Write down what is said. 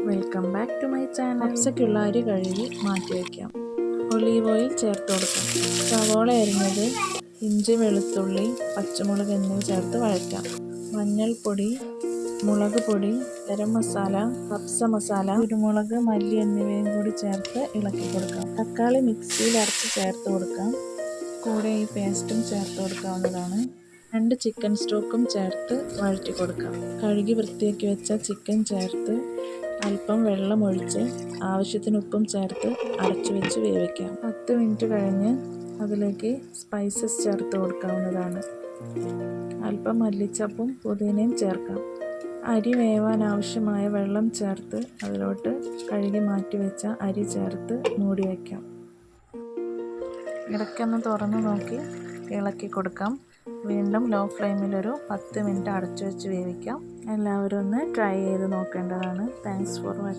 Welcome back to my channel. കപ്സയ്ക്കുള്ള അരി കഴുകി മാറ്റി വയ്ക്കാം. ഒലീവ് ഓയിൽ ചേർത്ത് കൊടുക്കാം. സവോള അരിഞ്ഞത്, ഇഞ്ചി, വെളുത്തുള്ളി, പച്ചമുളക് എന്നിവ ചേർത്ത് വഴറ്റാം. മഞ്ഞൾപ്പൊടി, മുളക് പൊടി, ഗരം മസാല, കപ്സ മസാല, കുരുമുളക്, മല്ലി എന്നിവയും കൂടി ചേർത്ത് ഇളക്കി കൊടുക്കാം. തക്കാളി മിക്സിയിൽ അരച്ച് ചേർത്ത് കൊടുക്കാം. കൂടെ ഈ പേസ്റ്റും ചേർത്ത് കൊടുക്കാവുന്നതാണ്. 2 ചിക്കൻ സ്റ്റോക്കും ചേർത്ത് വഴറ്റി കൊടുക്കാം. കഴുകി വൃത്തിയാക്കി വെച്ച ചിക്കൻ ചേർത്ത് അല്പം വെള്ളം ഒഴിച്ച് ആവശ്യത്തിന് ഉപ്പും ചേർത്ത് അടച്ചു വെച്ച് വേവിക്കാം. 10 മിനിറ്റ് കഴിഞ്ഞ് അതിലേക്ക് സ്പൈസസ് ചേർത്ത് കൊടുക്കാവുന്നതാണ്. അല്പം മല്ലിച്ചപ്പും പുതിനയും ചേർക്കാം. അരി വേവാൻ ആവശ്യമായ വെള്ളം ചേർത്ത് അതിലോട്ട് കഴുകി മാറ്റി വെച്ച അരി ചേർത്ത് മൂടി വയ്ക്കാം. ഇടയ്ക്കൊന്ന് തുറന്ന് നോക്കി ഇളക്കി കൊടുക്കാം. വീണ്ടും ലോ ഫ്ലെയിമിൽ ഒരു 10 മിനിറ്റ് അടച്ചു വെച്ച് വേവിക്കാം. എല്ലാവരും ഒന്ന് ട്രൈ ചെയ്ത് നോക്കേണ്ടതാണ്. Thanks for watching.